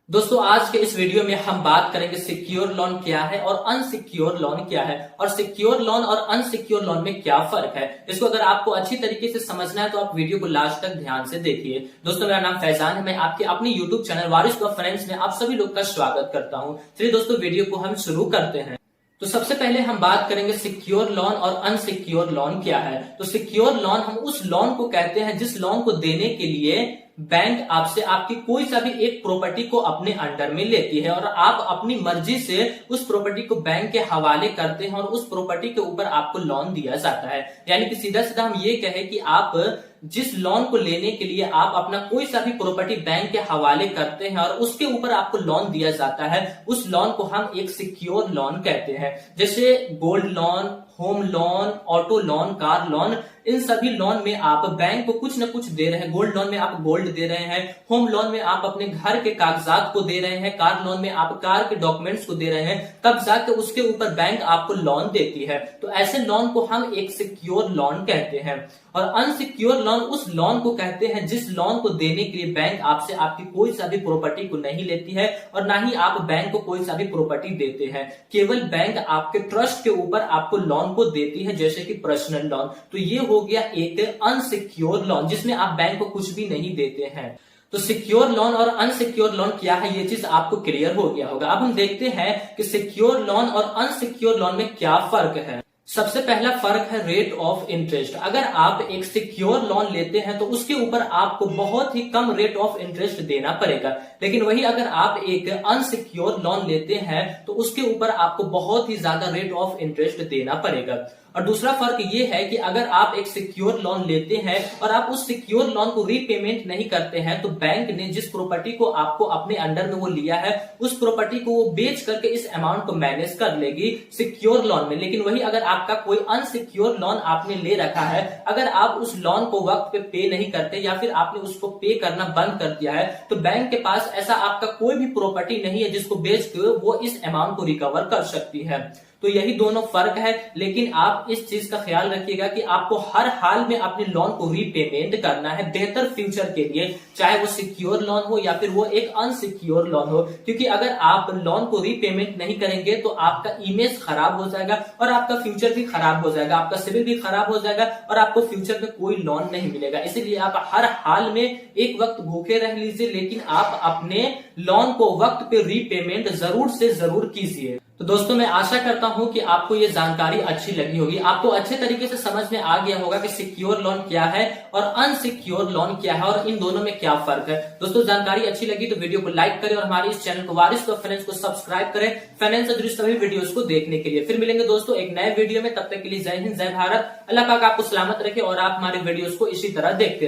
दोस्तों आज के इस वीडियो में हम बात करेंगे सिक्योर लोन क्या है और अनसिक्योर लोन क्या है और सिक्योर लोन और अनसिक्योर लोन में क्या फर्क है। इसको अगर आपको अच्छी तरीके से समझना है तो आप वीडियो को लास्ट तक ध्यान से देखिए। दोस्तों मेरा नाम फैजान है, मैं आपके अपनी YouTube channel Waris of finance में आप सभी लोग का स्वागत करता हूं। चलिए दोस्तों वीडियो को हम शुरू करते हैं। तो सबसे पहले हम बात करेंगे सिक्योर लोन और अनसिक्योर लोन क्या है। तो सिक्योर लोन हम उस लोन को कहते हैं जिस लोन को देने के लिए बैंक आपसे आपकी कोई सा भी एक प्रॉपर्टी को अपने अंडर में लेती है और आप अपनी मर्जी से उस प्रॉपर्टी को बैंक के हवाले करते हैं और उस प्रॉपर्टी के ऊपर आपको लोन दिया जाता है। यानी कि सीधा सीधा हम ये कहें कि आप जिस लोन को लेने के लिए आप अपना कोई सा भी प्रॉपर्टी बैंक के हवाले करते हैं और उसके ऊपर आपको लोन दिया जाता है, उस लोन को हम एक सिक्योर लोन कहते हैं। जैसे gold loan, home loan, auto loan, car loan, इन सभी लोन में आप बैंक को कुछ न कुछ दे रहे हैं। गोल्ड लोन में आप गोल्ड दे रहे हैं, होम लोन में आप अपने घर के कागजात को दे रहे हैं, कार लोन में आप कार के डॉक्यूमेंट्स को दे रहे हैं, तब जाकर उसके ऊपर बैंक आपको लोन देती है। तो ऐसे लोन को हम एक सिक्योर लोन कहते हैं। और अनसिक्योर लोन उस लोन को कहते हैं जिस लोन को देने के लिए बैंक आपसे आपकी कोई सा भी प्रॉपर्टी को नहीं लेती है और ना ही आप बैंक को कोई सा भी प्रॉपर्टी देते हैं। केवल बैंक आपके ट्रस्ट के ऊपर आपको लोन को देती है, जैसे कि पर्सनल लोन। तो ये हो गया एक अनसिक्योर लोन जिसमें आप बैंक को कुछ भी नहीं देते हैं। तो सिक्योर लोन और अनसिक्योर लोन क्या है, ये चीज आपको क्लियर हो गया होगा। अब हम देखते हैं कि सिक्योर लोन और अनसिक्योर लोन में क्या फर्क है। सबसे पहला फर्क है रेट ऑफ इंटरेस्ट। अगर आप एक सिक्योर लोन लेते हैं तो उसके ऊपर आपको बहुत ही कम रेट ऑफ इंटरेस्ट देना पड़ेगा, लेकिन वही अगर आप एक अनसिक्योर लोन लेते हैं तो उसके ऊपर आपको बहुत ही ज्यादा रेट ऑफ इंटरेस्ट देना पड़ेगा। और दूसरा फर्क ये है कि अगर आप एक सिक्योर लोन लेते हैं और आप उस सिक्योर लोन को रीपेमेंट नहीं करते हैं तो बैंक ने जिस प्रॉपर्टी को आपको अपने अंडर में वो लिया है उस प्रॉपर्टी को वो बेच करके इस अमाउंट को मैनेज कर लेगी सिक्योर लोन में। लेकिन वही अगर आपका कोई अनसिक्योर लोन आपने ले रखा है, अगर आप उस लोन को वक्त पे नहीं करते या फिर आपने उसको पे करना बंद कर दिया है तो बैंक के पास ऐसा आपका कोई भी प्रॉपर्टी नहीं है जिसको बेच के वो इस अमाउंट को रिकवर कर सकती है। तो यही दोनों फर्क है। लेकिन आप इस चीज का ख्याल रखिएगा कि आपको हर हाल में अपने लोन को रीपेमेंट करना है बेहतर फ्यूचर के लिए, चाहे वो सिक्योर लोन हो या फिर वो एक अनसिक्योर लोन हो। क्योंकि अगर आप लोन को रीपेमेंट नहीं करेंगे तो आपका इमेज खराब हो जाएगा और आपका फ्यूचर भी खराब हो जाएगा, आपका सिविल भी खराब हो जाएगा और आपको फ्यूचर में कोई लोन नहीं मिलेगा। इसीलिए आप हर हाल में एक वक्त भूखे रह लीजिए, लेकिन आप अपने लोन को वक्त पे रीपेमेंट जरूर से जरूर कीजिए। तो दोस्तों मैं आशा करता हूं कि आपको ये जानकारी अच्छी लगी होगी, आपको अच्छे तरीके से समझ में आ गया होगा कि सिक्योर लोन क्या है और अनसिक्योर लोन क्या है और इन दोनों में क्या फर्क है। दोस्तों जानकारी अच्छी लगी तो वीडियो को लाइक करें और हमारे इस चैनल को वारिस ऑफ फाइनेंस को सब्सक्राइब करें फाइनेंस से जुड़ी सभी वीडियोस को देखने के लिए। फिर मिलेंगे दोस्तों एक नए वीडियो में, तब तक के लिए जय हिंद जय भारत। अल्लाह पाक आपको सलामत रखे और आप हमारे वीडियोस को इसी तरह देखते रहे।